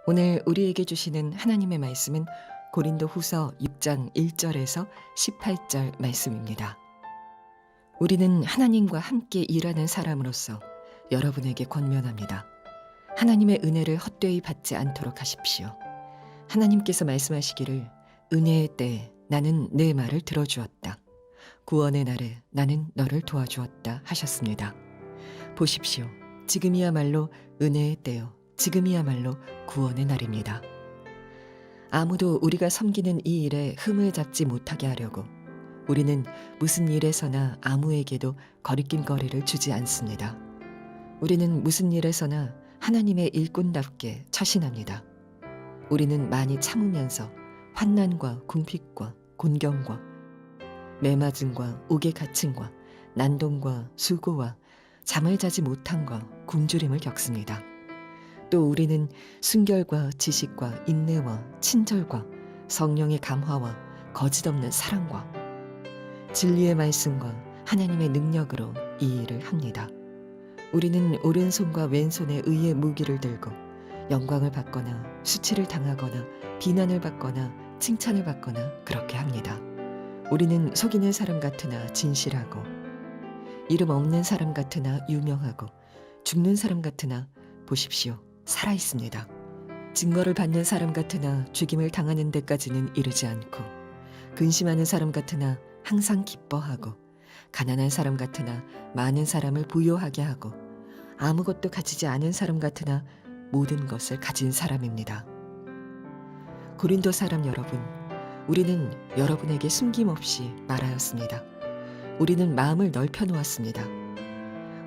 오늘 우리에게 주시는 하나님의 말씀은 고린도후서 6장 1절에서 18절 말씀입니다. 우리는 하나님과 함께 일하는 사람으로서 여러분에게 권면합니다. 하나님의 은혜를 헛되이 받지 않도록 하십시오. 하나님께서 말씀하시기를 은혜의 때에 나는 내 말을 들어주었다. 구원의 날에 나는 너를 도와주었다 하셨습니다. 보십시오. 지금이야말로 은혜의 때요. 지금이야말로 구원의 날입니다. 아무도 우리가 섬기는 이 일에 흠을 잡지 못하게 하려고 우리는 무슨 일에서나 아무에게도 거리낌거리를 주지 않습니다. 우리는 무슨 일에서나 하나님의 일꾼답게 처신합니다. 우리는 많이 참으면서 환난과 궁핍과 곤경과 매맞음과 옥의 갇힘과 난동과 수고와 잠을 자지 못함과 굶주림을 겪습니다. 또 우리는 순결과 지식과 인내와 친절과 성령의 감화와 거짓없는 사랑과 진리의 말씀과 하나님의 능력으로 이 일을 합니다. 우리는 오른손과 왼손에 의의 무기를 들고 영광을 받거나 수치를 당하거나 비난을 받거나 칭찬을 받거나 그렇게 합니다. 우리는 속이는 사람 같으나 진실하고 이름 없는 사람 같으나 유명하고 죽는 사람 같으나 보십시오. 살아 있습니다. 증거를 받는 사람 같으나 죽임을 당하는 데까지는 이르지 않고 근심하는 사람 같으나 항상 기뻐하고 가난한 사람 같으나 많은 사람을 부요하게 하고 아무것도 가지지 않은 사람 같으나 모든 것을 가진 사람입니다. 고린도 사람 여러분, 우리는 여러분에게 숨김없이 말하였습니다. 우리는 마음을 넓혀 놓았습니다.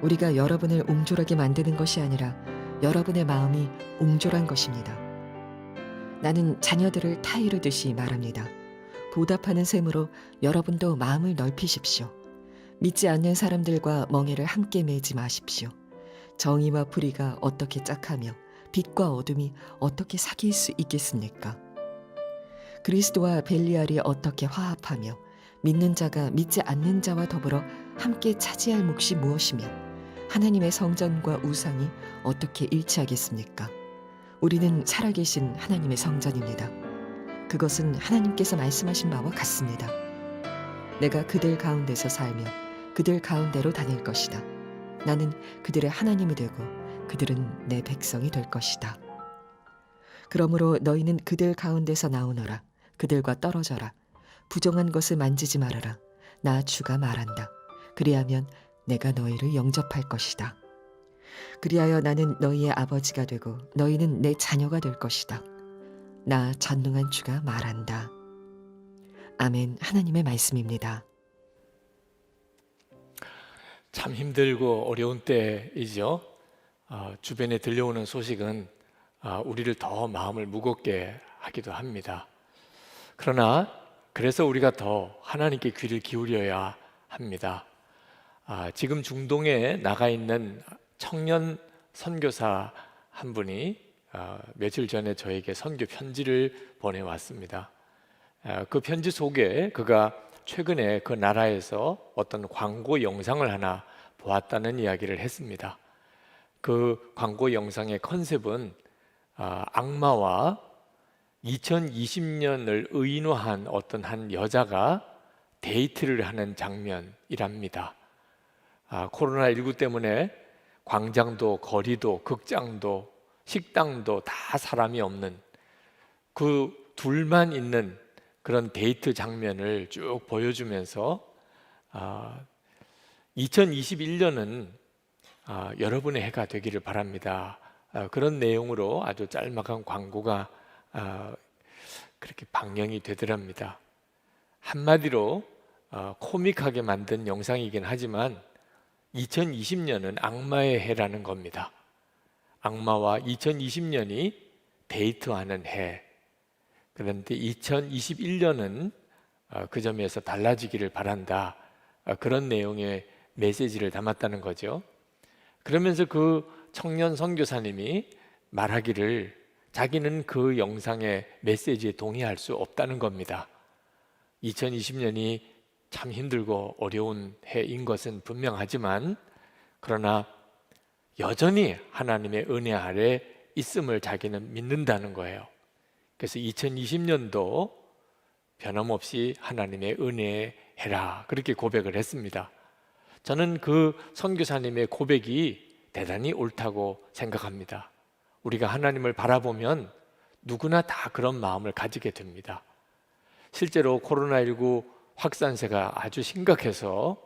우리가 여러분을 옹졸하게 만드는 것이 아니라 여러분의 마음이 옹졸한 것입니다. 나는 자녀들을 타이르듯이 말합니다. 보답하는 셈으로 여러분도 마음을 넓히십시오. 믿지 않는 사람들과 멍에를 함께 매지 마십시오. 정의와 불의가 어떻게 짝하며 빛과 어둠이 어떻게 사귈 수 있겠습니까? 그리스도와 벨리알이 어떻게 화합하며 믿는 자가 믿지 않는 자와 더불어 함께 차지할 몫이 무엇이며 하나님의 성전과 우상이 어떻게 일치하겠습니까? 우리는 살아계신 하나님의 성전입니다. 그것은 하나님께서 말씀하신 바와 같습니다. 내가 그들 가운데서 살며 그들 가운데로 다닐 것이다. 나는 그들의 하나님이 되고 그들은 내 백성이 될 것이다. 그러므로 너희는 그들 가운데서 나오너라. 그들과 떨어져라. 부정한 것을 만지지 말아라. 나 주가 말한다. 그리하면 내가 너희를 영접할 것이다. 그리하여 나는 너희의 아버지가 되고 너희는 내 자녀가 될 것이다. 나 전능한 주가 말한다. 아멘. 하나님의 말씀입니다. 참 힘들고 어려운 때이죠. 주변에 들려오는 소식은 우리를 더 마음을 무겁게 하기도 합니다. 그러나 그래서 우리가 더 하나님께 귀를 기울여야 합니다. 지금 중동에 나가 있는 청년 선교사 한 분이 며칠 전에 저에게 선교 편지를 보내왔습니다. 그 편지 속에 그가 최근에 그 나라에서 어떤 광고 영상을 하나 보았다는 이야기를 했습니다. 그 광고 영상의 컨셉은 악마와 2020년을 의인화한 어떤 한 여자가 데이트를 하는 장면이랍니다. 코로나19 때문에 광장도 거리도 극장도 식당도 다 사람이 없는 그 둘만 있는 그런 데이트 장면을 쭉 보여주면서 2021년은 여러분의 해가 되기를 바랍니다. 그런 내용으로 아주 짤막한 광고가 그렇게 방영이 되더랍니다. 한마디로 코믹하게 만든 영상이긴 하지만 2020년은 악마의 해라는 겁니다. 악마와 2020년이 데이트하는 해. 그런데 2021년은 그 점에서 달라지기를 바란다. 그런 내용의 메시지를 담았다는 거죠. 그러면서 그 청년 선교사님이 말하기를 자기는 그 영상의 메시지에 동의할 수 없다는 겁니다. 2020년이 참 힘들고 어려운 해인 것은 분명하지만 그러나 여전히 하나님의 은혜 아래 있음을 자기는 믿는다는 거예요. 그래서 2020년도 변함없이 하나님의 은혜에 해라, 그렇게 고백을 했습니다. 저는 그 선교사님의 고백이 대단히 옳다고 생각합니다. 우리가 하나님을 바라보면 누구나 다 그런 마음을 가지게 됩니다. 실제로 코로나19 확산세가 아주 심각해서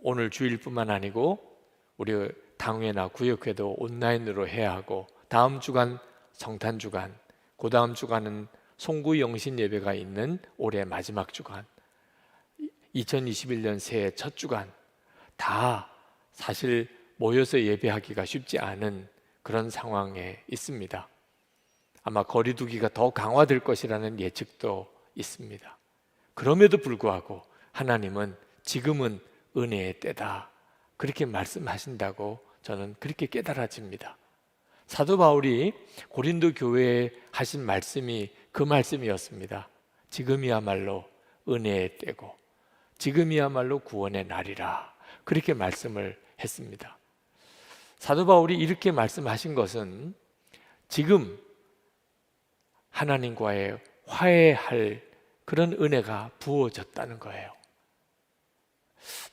오늘 주일뿐만 아니고 우리 당회나 구역회도 온라인으로 해야 하고, 다음 주간 성탄 주간, 그 다음 주간은 송구 영신 예배가 있는 올해 마지막 주간, 2021년 새해 첫 주간, 다 사실 모여서 예배하기가 쉽지 않은 그런 상황에 있습니다. 아마 거리두기가 더 강화될 것이라는 예측도 있습니다. 그럼에도 불구하고 하나님은 지금은 은혜의 때다, 그렇게 말씀하신다고 저는 그렇게 깨달아집니다. 사도 바울이 고린도 교회에 하신 말씀이 그 말씀이었습니다. 지금이야말로 은혜의 때고 지금이야말로 구원의 날이라, 그렇게 말씀을 했습니다. 사도 바울이 이렇게 말씀하신 것은 지금 하나님과의 화해할 그런 은혜가 부어졌다는 거예요.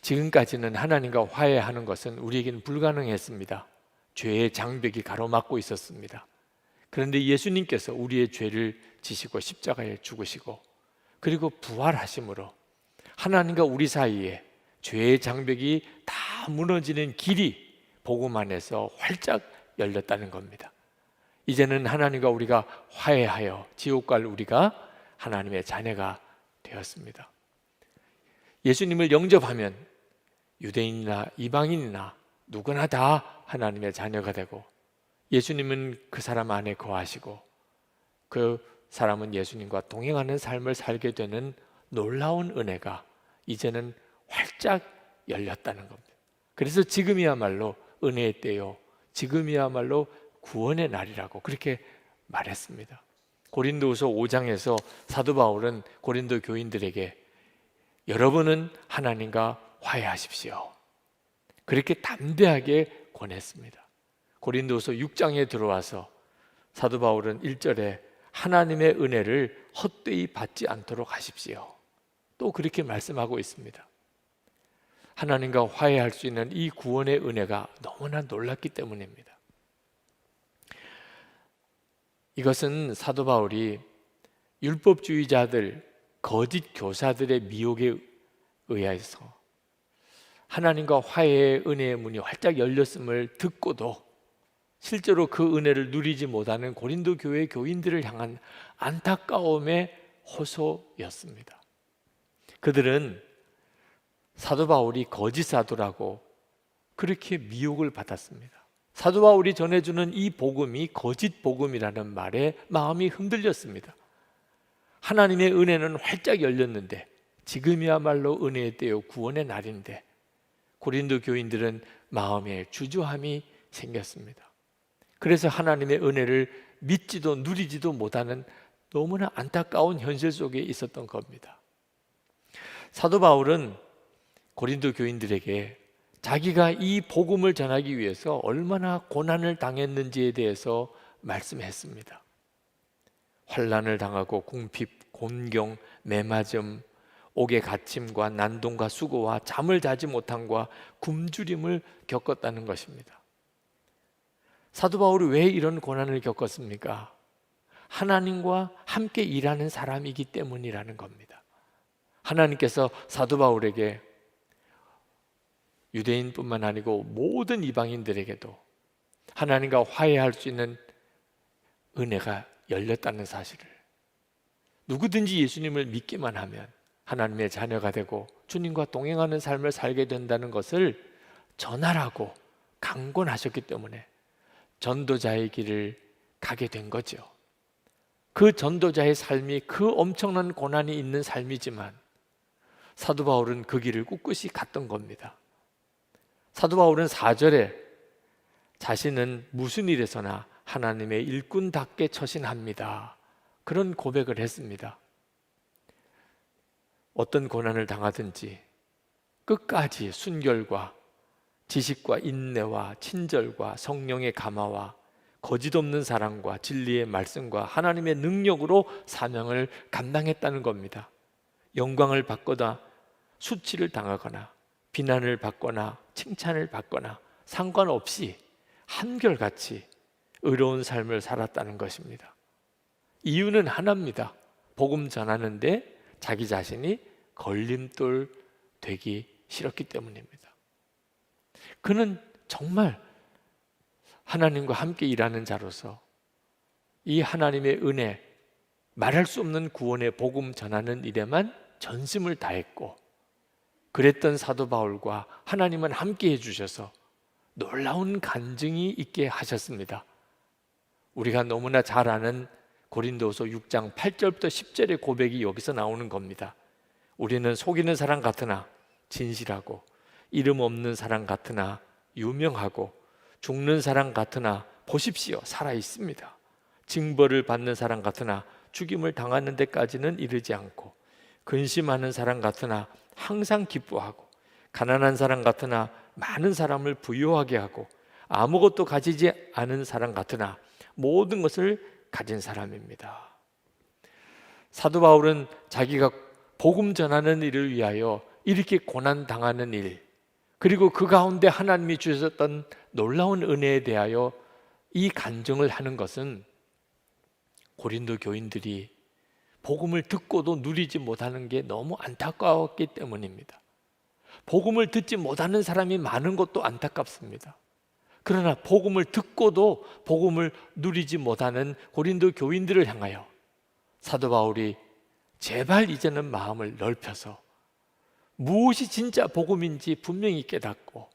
지금까지는 하나님과 화해하는 것은 우리에게는 불가능했습니다. 죄의 장벽이 가로막고 있었습니다. 그런데 예수님께서 우리의 죄를 지시고 십자가에 죽으시고 그리고 부활하심으로 하나님과 우리 사이에 죄의 장벽이 다 무너지는 길이 복음 안에서 활짝 열렸다는 겁니다. 이제는 하나님과 우리가 화해하여 지옥 갈 우리가 하나님의 자녀가 되었습니다. 예수님을 영접하면 유대인이나 이방인이나 누구나 다 하나님의 자녀가 되고, 예수님은 그 사람 안에 거하시고 그 사람은 예수님과 동행하는 삶을 살게 되는 놀라운 은혜가 이제는 활짝 열렸다는 겁니다. 그래서 지금이야말로 은혜의 때요, 지금이야말로 구원의 날이라고 그렇게 말했습니다. 고린도후서 5장에서 사도 바울은 고린도 교인들에게 여러분은 하나님과 화해하십시오, 그렇게 담대하게 권했습니다. 고린도후서 6장에 들어와서 사도 바울은 1절에 하나님의 은혜를 헛되이 받지 않도록 하십시오, 또 그렇게 말씀하고 있습니다. 하나님과 화해할 수 있는 이 구원의 은혜가 너무나 놀랍기 때문입니다. 이것은 사도 바울이 율법주의자들, 거짓 교사들의 미혹에 의해서 하나님과 화해의 은혜의 문이 활짝 열렸음을 듣고도 실제로 그 은혜를 누리지 못하는 고린도 교회 교인들을 향한 안타까움의 호소였습니다. 그들은 사도 바울이 거짓 사도라고 그렇게 미혹을 받았습니다. 사도 바울이 전해주는 이 복음이 거짓 복음이라는 말에 마음이 흔들렸습니다. 하나님의 은혜는 활짝 열렸는데 지금이야말로 은혜의 때요 구원의 날인데 고린도 교인들은 마음에 주저함이 생겼습니다. 그래서 하나님의 은혜를 믿지도 누리지도 못하는 너무나 안타까운 현실 속에 있었던 겁니다. 사도 바울은 고린도 교인들에게 자기가 이 복음을 전하기 위해서 얼마나 고난을 당했는지에 대해서 말씀했습니다. 환난을 당하고 궁핍, 곤경, 매맞음, 옥의 갇힘과 난동과 수고와 잠을 자지 못함과 굶주림을 겪었다는 것입니다. 사도 바울이 왜 이런 고난을 겪었습니까? 하나님과 함께 일하는 사람이기 때문이라는 겁니다. 하나님께서 사도 바울에게 유대인뿐만 아니고 모든 이방인들에게도 하나님과 화해할 수 있는 은혜가 열렸다는 사실을, 누구든지 예수님을 믿기만 하면 하나님의 자녀가 되고 주님과 동행하는 삶을 살게 된다는 것을 전하라고 강권하셨기 때문에 전도자의 길을 가게 된 거죠. 그 전도자의 삶이 그 엄청난 고난이 있는 삶이지만 사도 바울은 그 길을 꿋꿋이 갔던 겁니다. 사도 바울은 4절에 자신은 무슨 일에서나 하나님의 일꾼답게 처신합니다, 그런 고백을 했습니다. 어떤 고난을 당하든지 끝까지 순결과 지식과 인내와 친절과 성령의 감화와 거짓 없는 사랑과 진리의 말씀과 하나님의 능력으로 사명을 감당했다는 겁니다. 영광을 받거나 수치를 당하거나 비난을 받거나 칭찬을 받거나 상관없이 한결같이 의로운 삶을 살았다는 것입니다. 이유는 하나입니다. 복음 전하는데 자기 자신이 걸림돌 되기 싫었기 때문입니다. 그는 정말 하나님과 함께 일하는 자로서 이 하나님의 은혜, 말할 수 없는 구원의 복음 전하는 일에만 전심을 다했고, 그랬던 사도 바울과 하나님은 함께 해주셔서 놀라운 간증이 있게 하셨습니다. 우리가 너무나 잘 아는 고린도서 6장 8절부터 10절의 고백이 여기서 나오는 겁니다. 우리는 속이는 사람 같으나 진실하고, 이름 없는 사람 같으나 유명하고, 죽는 사람 같으나 보십시오, 살아 있습니다. 징벌을 받는 사람 같으나 죽임을 당하는 데까지는 이르지 않고, 근심하는 사람 같으나 항상 기뻐하고, 가난한 사람 같으나 많은 사람을 부유하게 하고, 아무것도 가지지 않은 사람 같으나 모든 것을 가진 사람입니다. 사도 바울은 자기가 복음 전하는 일을 위하여 이렇게 고난 당하는 일, 그리고 그 가운데 하나님이 주셨던 놀라운 은혜에 대하여 이 간증을 하는 것은 고린도 교인들이 복음을 듣고도 누리지 못하는 게 너무 안타까웠기 때문입니다. 복음을 듣지 못하는 사람이 많은 것도 안타깝습니다. 그러나 복음을 듣고도 복음을 누리지 못하는 고린도 교인들을 향하여 사도 바울이 제발 이제는 마음을 넓혀서 무엇이 진짜 복음인지 분명히 깨닫고,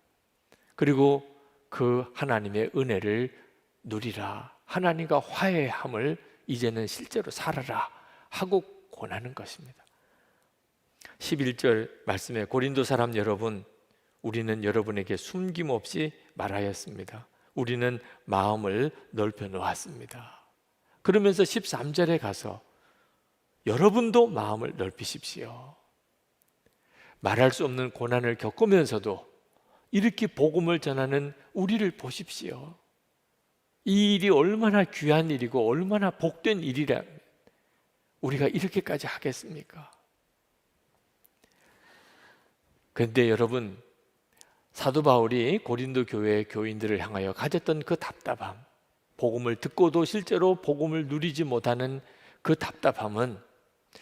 그리고 그 하나님의 은혜를 누리라, 하나님과 화해함을 이제는 실제로 살아라 하고 권하는 것입니다. 11절 말씀에 고린도 사람 여러분, 우리는 여러분에게 숨김없이 말하였습니다. 우리는 마음을 넓혀 놓았습니다. 그러면서 13절에 가서 여러분도 마음을 넓히십시오. 말할 수 없는 고난을 겪으면서도 이렇게 복음을 전하는 우리를 보십시오. 이 일이 얼마나 귀한 일이고 얼마나 복된 일이라 우리가 이렇게까지 하겠습니까? 그런데 여러분, 사도 바울이 고린도 교회 교인들을 향하여 가졌던 그 답답함, 복음을 듣고도 실제로 복음을 누리지 못하는 그 답답함은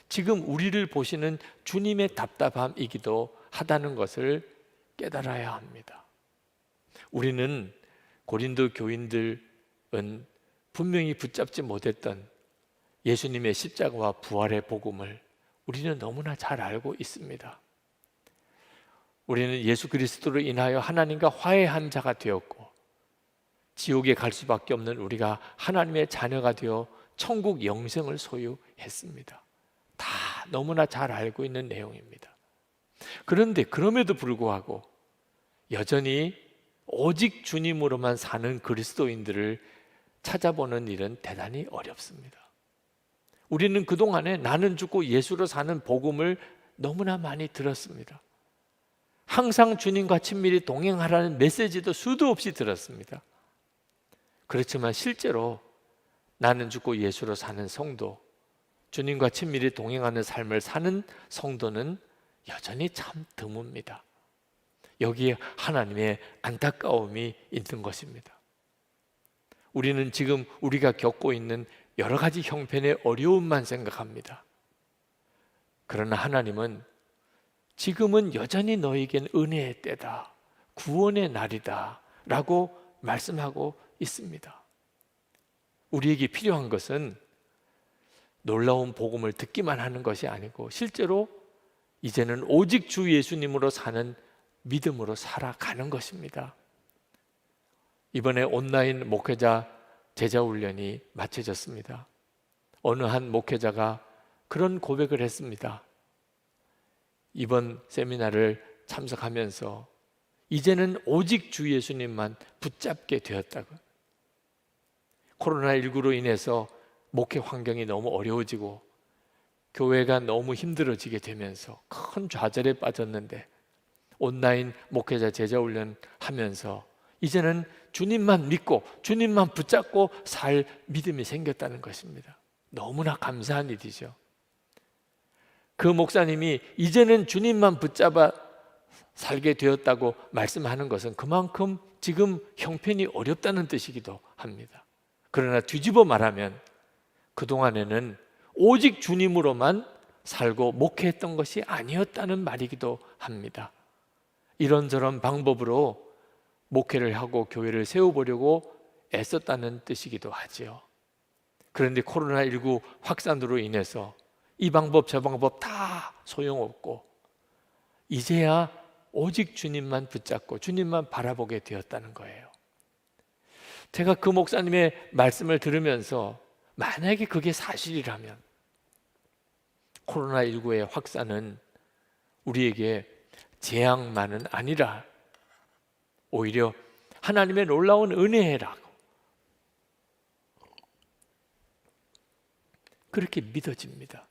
지금 우리를 보시는 주님의 답답함이기도 하다는 것을 깨달아야 합니다. 우리는 고린도 교인들은 분명히 붙잡지 못했던 예수님의 십자가와 부활의 복음을 우리는 너무나 잘 알고 있습니다. 우리는 예수 그리스도로 인하여 하나님과 화해한 자가 되었고, 지옥에 갈 수밖에 없는 우리가 하나님의 자녀가 되어 천국 영생을 소유했습니다. 다 너무나 잘 알고 있는 내용입니다. 그런데 그럼에도 불구하고 여전히 오직 주님으로만 사는 그리스도인들을 찾아보는 일은 대단히 어렵습니다. 우리는 그동안에 나는 죽고 예수로 사는 복음을 너무나 많이 들었습니다. 항상 주님과 친밀히 동행하라는 메시지도 수도 없이 들었습니다. 그렇지만 실제로 나는 죽고 예수로 사는 성도, 주님과 친밀히 동행하는 삶을 사는 성도는 여전히 참 드뭅니다. 여기에 하나님의 안타까움이 있는 것입니다. 우리는 지금 우리가 겪고 있는 여러 가지 형편의 어려움만 생각합니다. 그러나 하나님은 지금은 여전히 너에겐 은혜의 때다, 구원의 날이다 라고 말씀하고 있습니다. 우리에게 필요한 것은 놀라운 복음을 듣기만 하는 것이 아니고 실제로 이제는 오직 주 예수님으로 사는 믿음으로 살아가는 것입니다. 이번에 온라인 목회자 제자훈련이 마쳐졌습니다. 어느 한 목회자가 그런 고백을 했습니다. 이번 세미나를 참석하면서 이제는 오직 주 예수님만 붙잡게 되었다고. 코로나19로 인해서 목회 환경이 너무 어려워지고 교회가 너무 힘들어지게 되면서 큰 좌절에 빠졌는데 온라인 목회자 제자훈련 하면서 이제는 주님만 믿고 주님만 붙잡고 살 믿음이 생겼다는 것입니다. 너무나 감사한 일이죠. 그 목사님이 이제는 주님만 붙잡아 살게 되었다고 말씀하는 것은 그만큼 지금 형편이 어렵다는 뜻이기도 합니다. 그러나 뒤집어 말하면 그동안에는 오직 주님으로만 살고 목회했던 것이 아니었다는 말이기도 합니다. 이런저런 방법으로 목회를 하고 교회를 세워보려고 애썼다는 뜻이기도 하지요. 그런데 코로나19 확산으로 인해서 이 방법 저 방법 다 소용없고 이제야 오직 주님만 붙잡고 주님만 바라보게 되었다는 거예요. 제가 그 목사님의 말씀을 들으면서 만약에 그게 사실이라면 코로나19의 확산은 우리에게 재앙만은 아니라 오히려 하나님의 놀라운 은혜라고 그렇게 믿어집니다.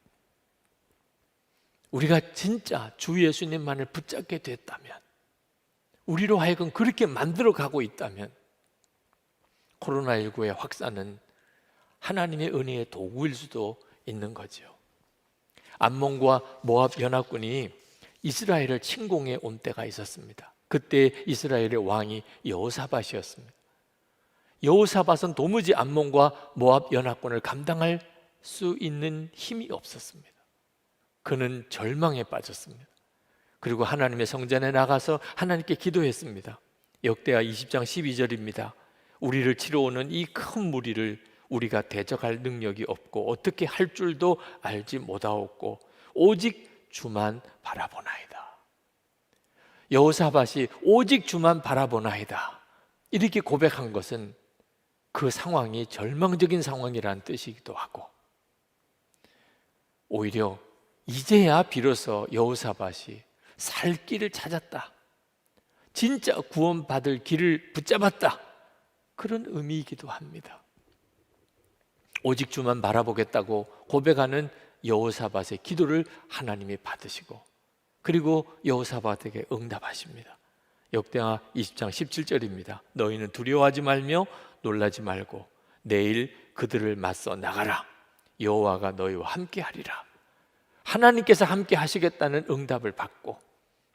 우리가 진짜 주 예수님만을 붙잡게 됐다면, 우리로 하여금 그렇게 만들어가고 있다면 코로나19의 확산은 하나님의 은혜의 도구일 수도 있는 거죠. 암몬과 모압 연합군이 이스라엘을 침공해 온 때가 있었습니다. 그때 이스라엘의 왕이 여호사밧이었습니다. 여호사밧은 도무지 암몬과 모압 연합군을 감당할 수 있는 힘이 없었습니다. 그는 절망에 빠졌습니다. 그리고 하나님의 성전에 나가서 하나님께 기도했습니다. 역대하 20장 12절입니다. 우리를 치러 오는 이 큰 무리를 우리가 대적할 능력이 없고 어떻게 할 줄도 알지 못하옵고 오직 주만 바라보나이다. 여호사밧이 오직 주만 바라보나이다 이렇게 고백한 것은 그 상황이 절망적인 상황이라는 뜻이기도 하고, 오히려 이제야 비로소 여호사밧이 살 길을 찾았다, 진짜 구원받을 길을 붙잡았다, 그런 의미이기도 합니다. 오직 주만 바라보겠다고 고백하는 여호사밧의 기도를 하나님이 받으시고, 그리고 여호사밧에게 응답하십니다. 역대하 20장 17절입니다. 너희는 두려워하지 말며 놀라지 말고 내일 그들을 맞서 나가라. 여호와가 너희와 함께 하리라. 하나님께서 함께 하시겠다는 응답을 받고,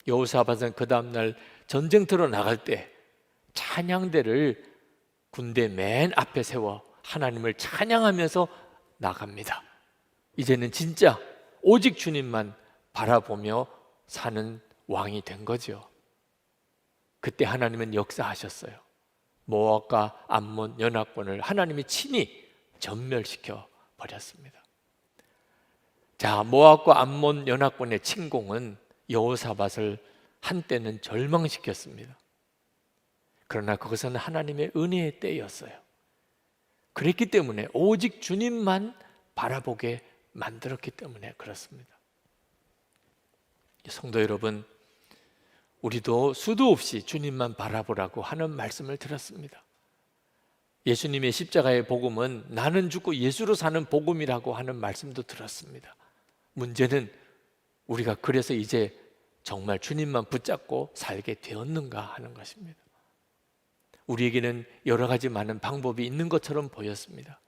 여호사밧은 그 다음날 전쟁터로 나갈 때 찬양대를 군대 맨 앞에 세워 하나님을 찬양하면서 나갑니다. 이제는 진짜 오직 주님만 바라보며 사는 왕이 된 거죠. 그때 하나님은 역사하셨어요. 모압과 암몬 연합군을 하나님이 친히 전멸시켜 버렸습니다. 자, 모압과 암몬 연합군의 침공은 여호사밧을 한때는 절망시켰습니다. 그러나 그것은 하나님의 은혜의 때였어요. 그랬기 때문에 오직 주님만 바라보게 만들었기 때문에 그렇습니다. 성도 여러분, 우리도 수도 없이 주님만 바라보라고 하는 말씀을 들었습니다. 예수님의 십자가의 복음은 나는 죽고 예수로 사는 복음이라고 하는 말씀도 들었습니다. 문제는 우리가 그래서 이제 정말 주님만 붙잡고 살게 되었는가 하는 것입니다. 우리에게는 여러 가지 많은 방법이 있는 것처럼 보였습니다.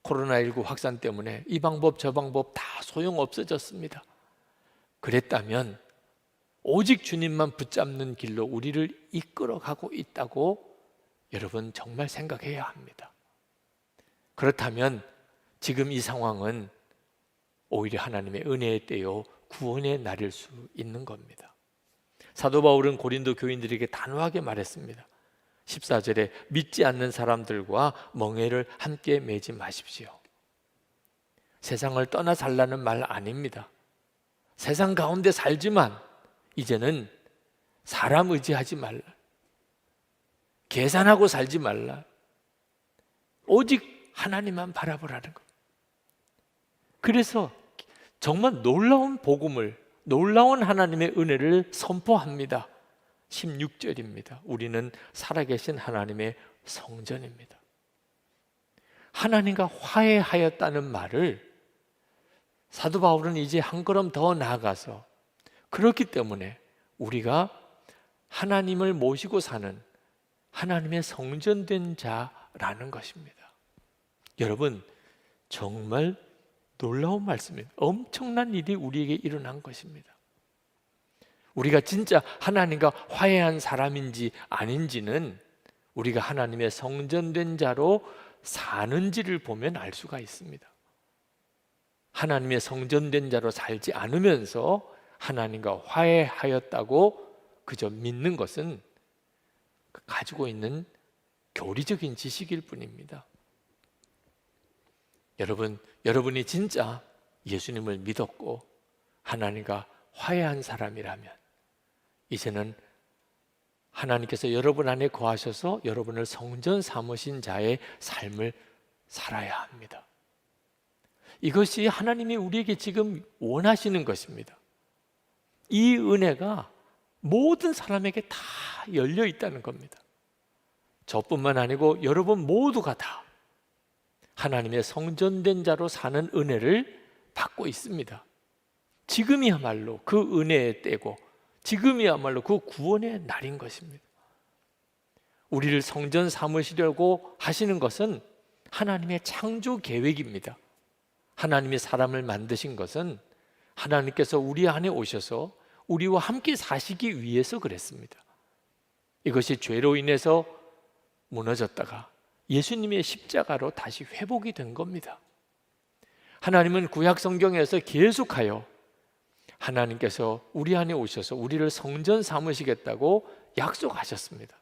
코로나19 확산 때문에 이 방법 저 방법 다 소용없어졌습니다. 그랬다면 오직 주님만 붙잡는 길로 우리를 이끌어가고 있다고 여러분 정말 생각해야 합니다. 그렇다면 지금 이 상황은 오히려 하나님의 은혜의 때요 구원의 날일 수 있는 겁니다. 사도 바울은 고린도 교인들에게 단호하게 말했습니다. 14절에 믿지 않는 사람들과 멍에를 함께 매지 마십시오. 세상을 떠나 살라는 말 아닙니다. 세상 가운데 살지만 이제는 사람 의지하지 말라, 계산하고 살지 말라, 오직 하나님만 바라보라는 것. 그래서 정말 놀라운 복음을, 놀라운 하나님의 은혜를 선포합니다. 16절입니다. 우리는 살아계신 하나님의 성전입니다. 하나님과 화해하였다는 말을 사도 바울은 이제 한 걸음 더 나아가서, 그렇기 때문에 우리가 하나님을 모시고 사는, 하나님의 성전된 자라는 것입니다. 여러분, 정말 놀라운 말씀입니다. 엄청난 일이 우리에게 일어난 것입니다. 우리가 진짜 하나님과 화해한 사람인지 아닌지는 우리가 하나님의 성전된 자로 사는지를 보면 알 수가 있습니다. 하나님의 성전된 자로 살지 않으면서 하나님과 화해하였다고 그저 믿는 것은 가지고 있는 교리적인 지식일 뿐입니다. 여러분이 진짜 예수님을 믿었고 하나님과 화해한 사람이라면 이제는 하나님께서 여러분 안에 거하셔서 여러분을 성전 삼으신 자의 삶을 살아야 합니다. 이것이 하나님이 우리에게 지금 원하시는 것입니다. 이 은혜가 모든 사람에게 다 열려 있다는 겁니다. 저뿐만 아니고 여러분 모두가 다 하나님의 성전된 자로 사는 은혜를 받고 있습니다. 지금이야말로 그 은혜의 때고 지금이야말로 그 구원의 날인 것입니다. 우리를 성전 삼으시려고 하시는 것은 하나님의 창조 계획입니다. 하나님이 사람을 만드신 것은 하나님께서 우리 안에 오셔서 우리와 함께 사시기 위해서 그랬습니다. 이것이 죄로 인해서 무너졌다가 예수님의 십자가로 다시 회복이 된 겁니다. 하나님은 구약 성경에서 계속하여 하나님께서 우리 안에 오셔서 우리를 성전 삼으시겠다고 약속하셨습니다.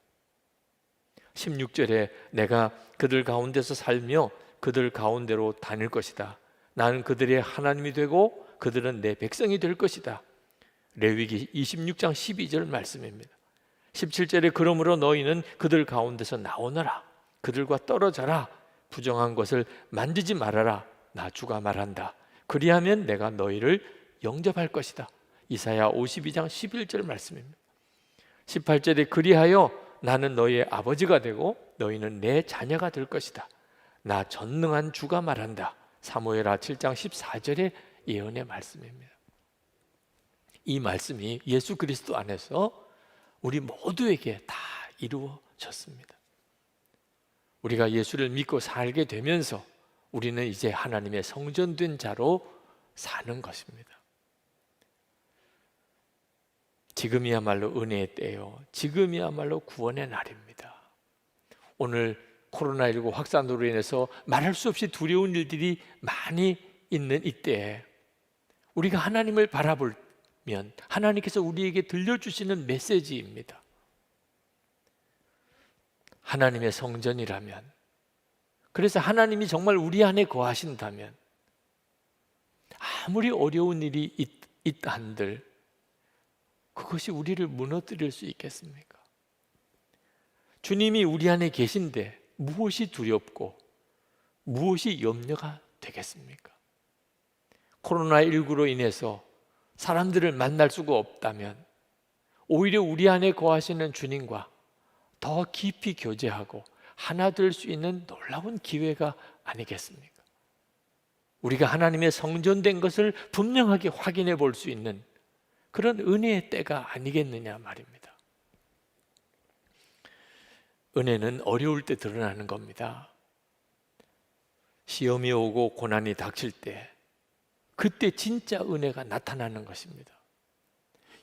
16절에 내가 그들 가운데서 살며 그들 가운데로 다닐 것이다. 나는 그들의 하나님이 되고 그들은 내 백성이 될 것이다. 레위기 26장 12절 말씀입니다. 17절에 그러므로 너희는 그들 가운데서 나오너라. 그들과 떨어져라. 부정한 것을 만지지 말아라. 나 주가 말한다. 그리하면 내가 너희를 영접할 것이다. 이사야 52장 11절 말씀입니다. 18절에 그리하여 나는 너희의 아버지가 되고 너희는 내 자녀가 될 것이다. 나 전능한 주가 말한다. 사무엘하 7장 14절의 예언의 말씀입니다. 이 말씀이 예수 그리스도 안에서 우리 모두에게 다 이루어졌습니다. 우리가 예수를 믿고 살게 되면서 우리는 이제 하나님의 성전된 자로 사는 것입니다. 지금이야말로 은혜의 때요. 지금이야말로 구원의 날입니다. 오늘 코로나19 확산으로 인해서 말할 수 없이 두려운 일들이 많이 있는 이때에 우리가 하나님을 바라보면 하나님께서 우리에게 들려주시는 메시지입니다. 하나님의 성전이라면, 그래서 하나님이 정말 우리 안에 거하신다면 아무리 어려운 일이 있다 한들 그것이 우리를 무너뜨릴 수 있겠습니까? 주님이 우리 안에 계신데 무엇이 두렵고 무엇이 염려가 되겠습니까? 코로나19로 인해서 사람들을 만날 수가 없다면 오히려 우리 안에 거하시는 주님과 더 깊이 교제하고 하나 될 수 있는 놀라운 기회가 아니겠습니까? 우리가 하나님의 성전된 것을 분명하게 확인해 볼 수 있는 그런 은혜의 때가 아니겠느냐 말입니다. 은혜는 어려울 때 드러나는 겁니다. 시험이 오고 고난이 닥칠 때 그때 진짜 은혜가 나타나는 것입니다.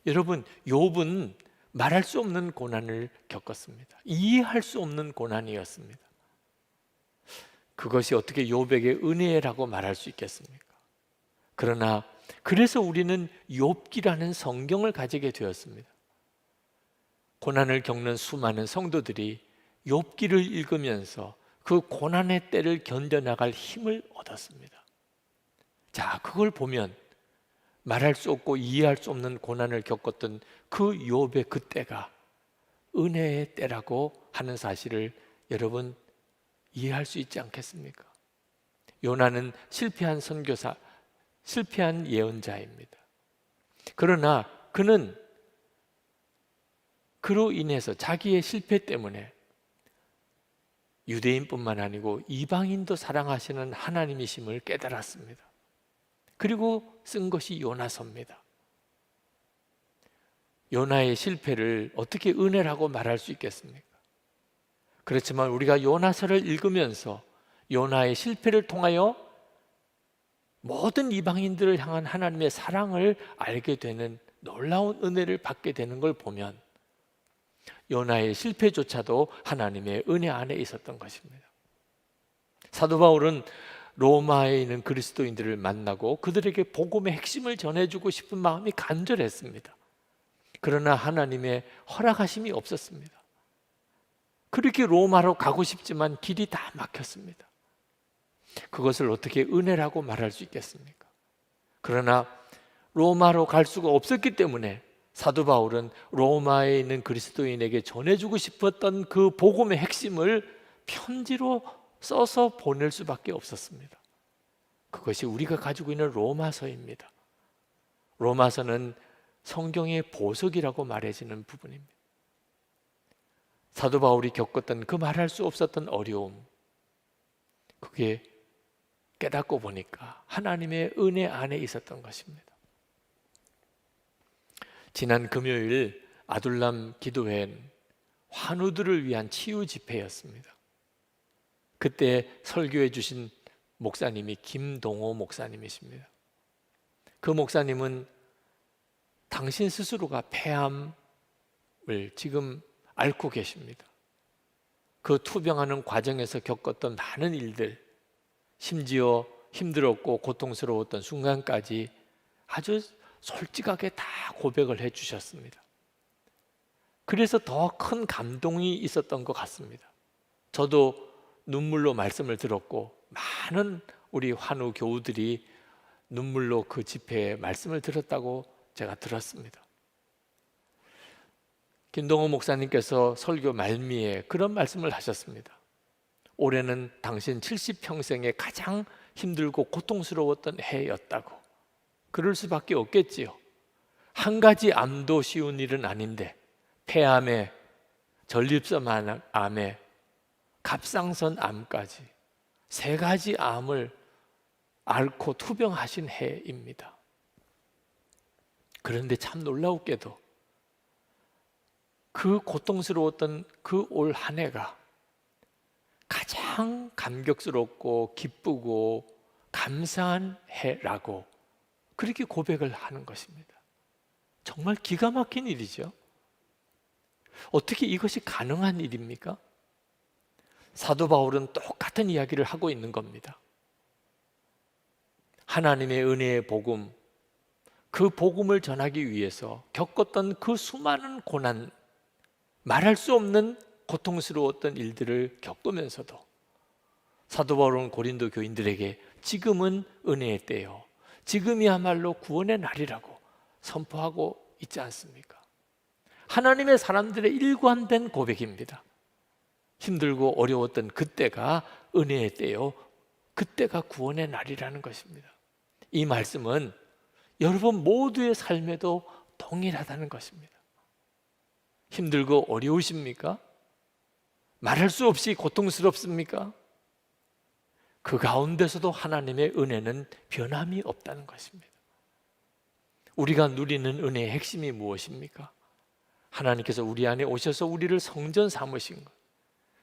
여러분, 욥은 말할 수 없는 고난을 겪었습니다. 이해할 수 없는 고난이었습니다. 그것이 어떻게 욥에게 은혜라고 말할 수 있겠습니까? 그러나 그래서 우리는 욥기라는 성경을 가지게 되었습니다. 고난을 겪는 수많은 성도들이 욥기를 읽으면서 그 고난의 때를 견뎌나갈 힘을 얻었습니다. 자, 그걸 보면 말할 수 없고 이해할 수 없는 고난을 겪었던 그 욥의 그 때가 은혜의 때라고 하는 사실을 여러분 이해할 수 있지 않겠습니까? 요나는 실패한 선교사, 실패한 예언자입니다. 그러나 그는 그로 인해서 자기의 실패 때문에 유대인뿐만 아니고 이방인도 사랑하시는 하나님이심을 깨달았습니다. 그리고 쓴 것이 요나서입니다. 요나의 실패를 어떻게 은혜라고 말할 수 있겠습니까? 그렇지만 우리가 요나서를 읽으면서 요나의 실패를 통하여 모든 이방인들을 향한 하나님의 사랑을 알게 되는 놀라운 은혜를 받게 되는 걸 보면 요나의 실패조차도 하나님의 은혜 안에 있었던 것입니다. 사도 바울은 로마에 있는 그리스도인들을 만나고 그들에게 복음의 핵심을 전해주고 싶은 마음이 간절했습니다. 그러나 하나님의 허락하심이 없었습니다. 그렇게 로마로 가고 싶지만 길이 다 막혔습니다. 그것을 어떻게 은혜라고 말할 수 있겠습니까? 그러나 로마로 갈 수가 없었기 때문에 사도 바울은 로마에 있는 그리스도인에게 전해주고 싶었던 그 복음의 핵심을 편지로 써서 보낼 수밖에 없었습니다. 그것이 우리가 가지고 있는 로마서입니다. 로마서는 성경의 보석이라고 말해지는 부분입니다. 사도 바울이 겪었던 그 말할 수 없었던 어려움, 그게 깨닫고 보니까 하나님의 은혜 안에 있었던 것입니다. 지난 금요일 아둘람 기도회는 환우들을 위한 치유 집회였습니다. 그때 설교해 주신 목사님이 김동호 목사님이십니다. 그 목사님은 당신 스스로가 폐암을 지금 앓고 계십니다. 그 투병하는 과정에서 겪었던 많은 일들, 심지어 힘들었고 고통스러웠던 순간까지 아주 솔직하게 다 고백을 해 주셨습니다. 그래서 더 큰 감동이 있었던 것 같습니다. 저도 눈물로 말씀을 들었고 많은 우리 환우 교우들이 눈물로 그 집회에 말씀을 들었다고 제가 들었습니다. 김동호 목사님께서 설교 말미에 그런 말씀을 하셨습니다. 올해는 당신 70평생에 가장 힘들고 고통스러웠던 해였다고. 그럴 수밖에 없겠지요. 한 가지 암도 쉬운 일은 아닌데 폐암에 전립선 암에 갑상선 암까지 3가지 암을 앓고 투병하신 해입니다. 그런데 참 놀라웠게도 그 고통스러웠던 그 올 한 해가 가장 감격스럽고 기쁘고 감사한 해라고 그렇게 고백을 하는 것입니다. 정말 기가 막힌 일이죠. 어떻게 이것이 가능한 일입니까? 사도 바울은 똑같은 이야기를 하고 있는 겁니다. 하나님의 은혜의 복음, 그 복음을 전하기 위해서 겪었던 그 수많은 고난, 말할 수 없는 고통스러웠던 일들을 겪으면서도 사도 바울은 고린도 교인들에게 지금은 은혜의 때요, 지금이야말로 구원의 날이라고 선포하고 있지 않습니까? 하나님의 사람들의 일관된 고백입니다. 힘들고 어려웠던 그때가 은혜의 때요, 그때가 구원의 날이라는 것입니다. 이 말씀은 여러분 모두의 삶에도 동일하다는 것입니다. 힘들고 어려우십니까? 말할 수 없이 고통스럽습니까? 그 가운데서도 하나님의 은혜는 변함이 없다는 것입니다. 우리가 누리는 은혜의 핵심이 무엇입니까? 하나님께서 우리 안에 오셔서 우리를 성전 삼으신 것,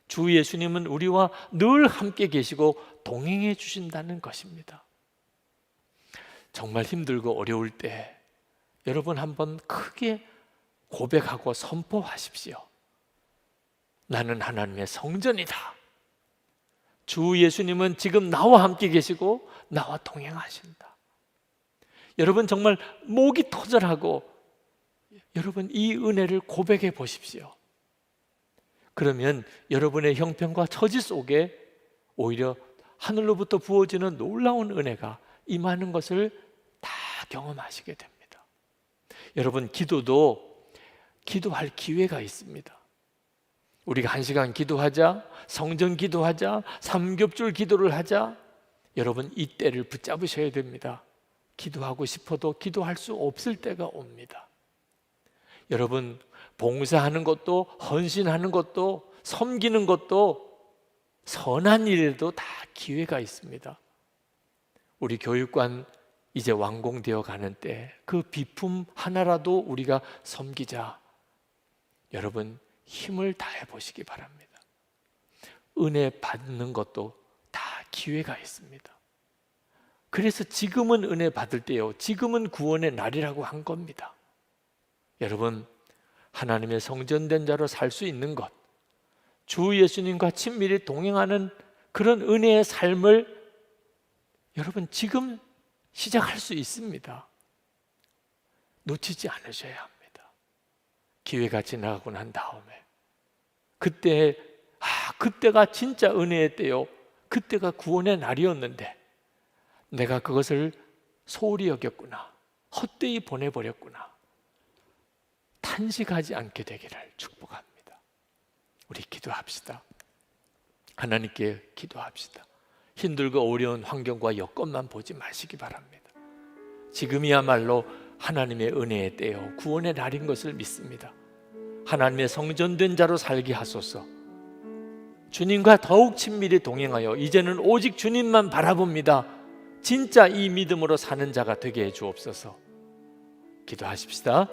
주 예수님은 우리와 늘 함께 계시고 동행해 주신다는 것입니다. 정말 힘들고 어려울 때 여러분 한번 크게 고백하고 선포하십시오. 나는 하나님의 성전이다. 주 예수님은 지금 나와 함께 계시고 나와 동행하신다. 여러분 정말 목이 터져라고 여러분 이 은혜를 고백해 보십시오. 그러면 여러분의 형편과 처지 속에 오히려 하늘로부터 부어지는 놀라운 은혜가 임하는 것을 다 경험하시게 됩니다. 여러분 기도도 기도할 기회가 있습니다. 우리가 1시간 기도하자, 성전 기도하자, 삼겹줄 기도를 하자, 여러분 이 때를 붙잡으셔야 됩니다. 기도하고 싶어도 기도할 수 없을 때가 옵니다. 여러분 봉사하는 것도, 헌신하는 것도, 섬기는 것도, 선한 일에도 다 기회가 있습니다. 우리 교육관 이제 완공되어 가는 때 그 비품 하나라도 우리가 섬기자. 여러분 힘을 다해 보시기 바랍니다. 은혜 받는 것도 다 기회가 있습니다. 그래서 지금은 은혜 받을 때요, 지금은 구원의 날이라고 한 겁니다. 여러분, 하나님의 성전된 자로 살 수 있는 것, 주 예수님과 친밀히 동행하는 그런 은혜의 삶을 여러분 지금 시작할 수 있습니다. 놓치지 않으셔야 합니다. 기회가 지나가고 난 다음에 그때가 진짜 은혜의 때요, 그때가 구원의 날이었는데 내가 그것을 소홀히 여겼구나, 헛되이 보내버렸구나, 탄식하지 않게 되기를 축복합니다. 우리 기도합시다. 하나님께 기도합시다. 힘들고 어려운 환경과 여건만 보지 마시기 바랍니다. 지금이야말로 하나님의 은혜의 때요, 구원의 날인 것을 믿습니다. 하나님의 성전된 자로 살게 하소서. 주님과 더욱 친밀히 동행하여 이제는 오직 주님만 바라봅니다. 진짜 이 믿음으로 사는 자가 되게 해 주옵소서. 기도하십시다.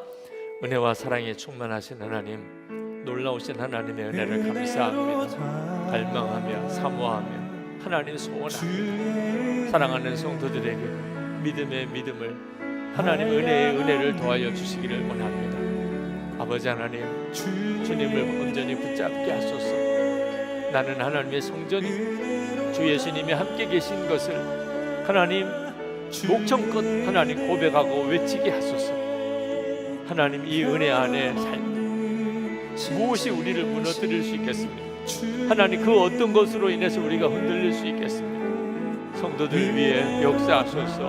은혜와 사랑에 충만하신 하나님, 놀라우신 하나님의 은혜를 감사합니다. 갈망하며 사모하며 하나님 소원합니다. 사랑하는 성도들에게 믿음의 믿음을, 하나님 은혜의 은혜를 더하여 주시기를 원합니다. 아버지 하나님, 주님을 온전히 붙잡게 하소서. 나는 하나님의 성전이 주 예수님이 함께 계신 것을 하나님 목청껏 하나님 고백하고 외치게 하소서. 하나님, 이 은혜 안에 무엇이 우리를 무너뜨릴 수 있겠습니까? 하나님, 그 어떤 것으로 인해서 우리가 흔들릴 수 있겠습니까? 성도들 위해 역사하소서.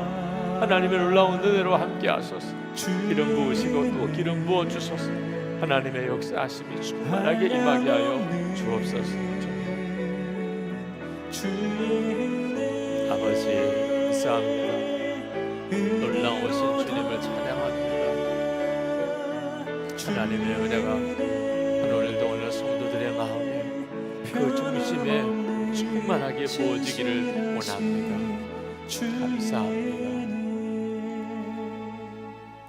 하나님의 놀라운 은혜로 함께 하소서. 기름 부으시고 또 기름 부어 주소서. 하나님의 역사하심이 충만하게 임하게 하여 주옵소서. 아버지, 감사합니다. 놀라우신 주님을 찬양합니다. 하나님의 은혜가 오늘 성도들의 마음에 그 중심에 충만하게 부어지기를 원합니다. 감사합니다.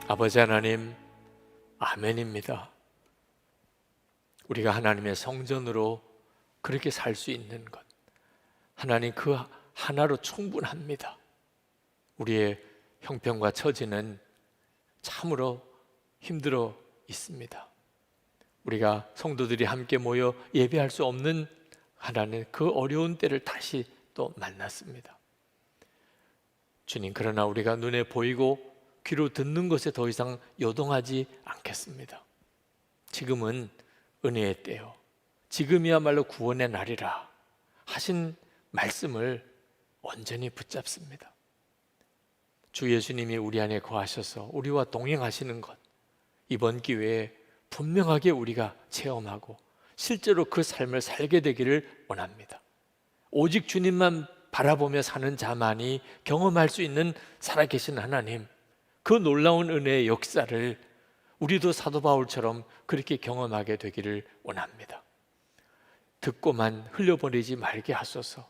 아버지 하나님, 아멘입니다. 우리가 하나님의 성전으로 그렇게 살 수 있는 것, 하나님 그 하나로 충분합니다. 우리의 형편과 처지는 참으로 힘들어 있습니다. 우리가 성도들이 함께 모여 예배할 수 없는 하나님 그 어려운 때를 다시 또 만났습니다. 주님, 그러나 우리가 눈에 보이고 귀로 듣는 것에 더 이상 요동하지 않겠습니다. 지금은 은혜의 때요, 지금이야말로 구원의 날이라 하신 말씀을 온전히 붙잡습니다. 주 예수님이 우리 안에 거하셔서 우리와 동행하시는 것, 이번 기회에 분명하게 우리가 체험하고 실제로 그 삶을 살게 되기를 원합니다. 오직 주님만 바라보며 사는 자만이 경험할 수 있는 살아계신 하나님, 그 놀라운 은혜의 역사를 우리도 사도 바울처럼 그렇게 경험하게 되기를 원합니다. 듣고만 흘려보내지 말게 하소서.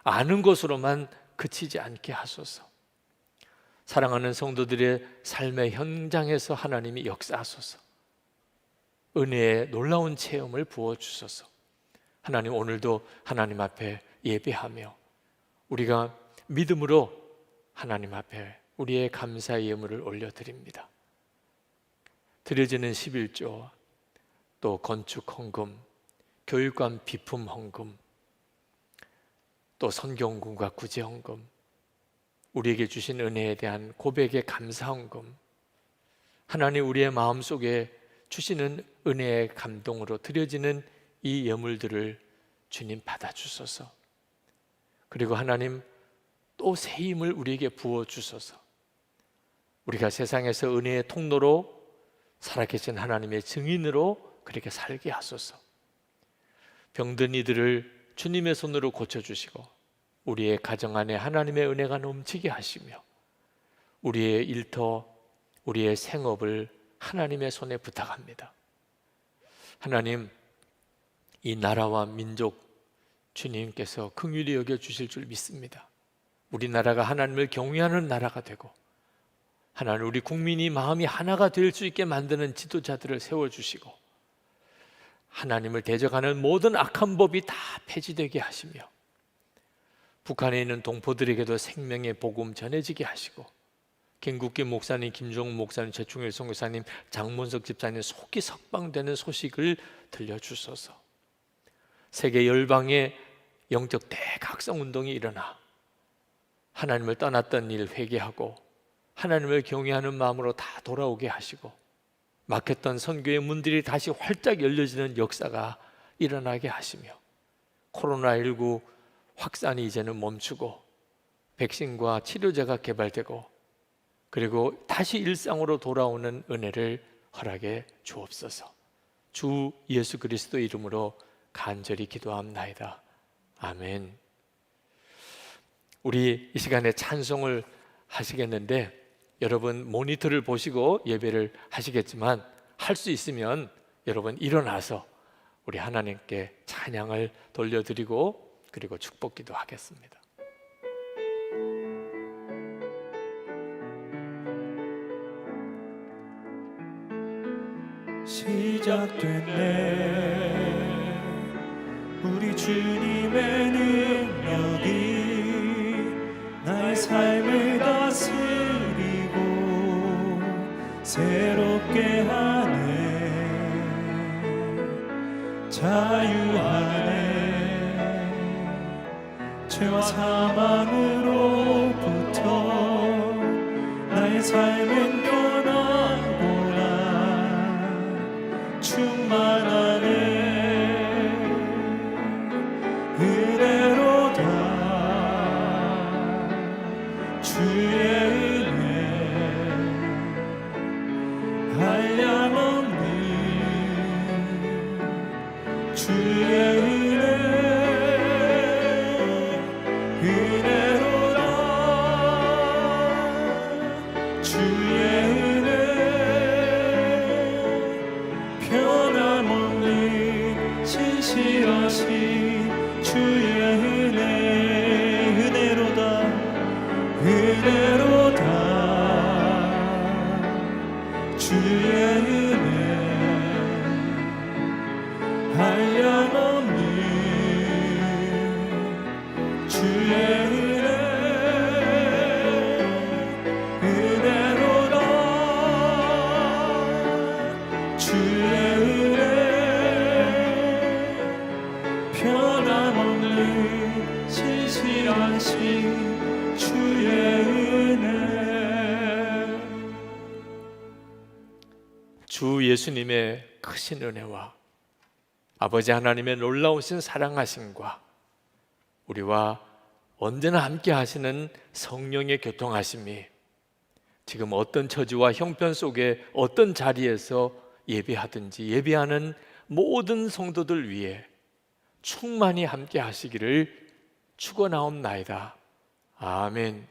아는 것으로만 그치지 않게 하소서. 사랑하는 성도들의 삶의 현장에서 하나님이 역사하소서. 은혜의 놀라운 체험을 부어주소서. 하나님, 오늘도 하나님 앞에 예배하며 우리가 믿음으로 하나님 앞에 우리의 감사의 예물을 올려드립니다. 드려지는 11조, 또 건축 헌금, 교육관 비품 헌금, 또 선경금과 구제 헌금, 우리에게 주신 은혜에 대한 고백의 감사 헌금, 하나님 우리의 마음속에 주시는 은혜의 감동으로 드려지는 이 예물들을 주님 받아주소서. 그리고 하나님 또 새 힘을 우리에게 부어주소서. 우리가 세상에서 은혜의 통로로 살아계신 하나님의 증인으로 그렇게 살게 하소서. 병든 이들을 주님의 손으로 고쳐주시고 우리의 가정 안에 하나님의 은혜가 넘치게 하시며 우리의 일터, 우리의 생업을 하나님의 손에 부탁합니다. 하나님, 이 나라와 민족 주님께서 긍휼히 여겨주실 줄 믿습니다. 우리나라가 하나님을 경외하는 나라가 되고 하나님, 우리 국민이 마음이 하나가 될 수 있게 만드는 지도자들을 세워주시고 하나님을 대적하는 모든 악한 법이 다 폐지되게 하시며 북한에 있는 동포들에게도 생명의 복음 전해지게 하시고 김국기 목사님, 김종우 목사님, 최충일 선교사님, 장문석 집사님 속이 석방되는 소식을 들려주소서. 세계 열방의 영적 대각성 운동이 일어나 하나님을 떠났던 일 회개하고 하나님을 경외하는 마음으로 다 돌아오게 하시고 막혔던 선교의 문들이 다시 활짝 열려지는 역사가 일어나게 하시며 코로나19 확산이 이제는 멈추고 백신과 치료제가 개발되고 그리고 다시 일상으로 돌아오는 은혜를 허락해 주옵소서. 주 예수 그리스도 이름으로 간절히 기도합나이다. 아멘. 우리 이 시간에 찬송을 하시겠는데 여러분 모니터를 보시고 예배를 하시겠지만 할 수 있으면 여러분 일어나서 우리 하나님께 찬양을 돌려드리고 그리고 축복기도 하겠습니다. 시작됐네. 우리 주님의 능력이 나의 삶을 다스리고 새롭게 하네. 자유하네. 죄와 사망으로부터 나의 삶은 변하구나. 충만하네. 은혜로다. 주의 은혜 한량없는 주의 은혜 은혜로다. 주의 은혜 변함없는 신실하신 주의 은혜 은혜로다. 은혜로다. 주의 은혜 한량없는 주의 은혜 은혜로다. 주의 은혜 변함없는 신실하신 주의 은혜. 주 예수님의 크신 은혜와 아버지 하나님의 놀라우신 사랑하심과 우리와 언제나 함께 하시는 성령의 교통하심이 지금 어떤 처지와 형편 속에 어떤 자리에서 예배하든지 예배하는 모든 성도들 위해 충만히 함께 하시기를 축원하옵나이다. 아멘.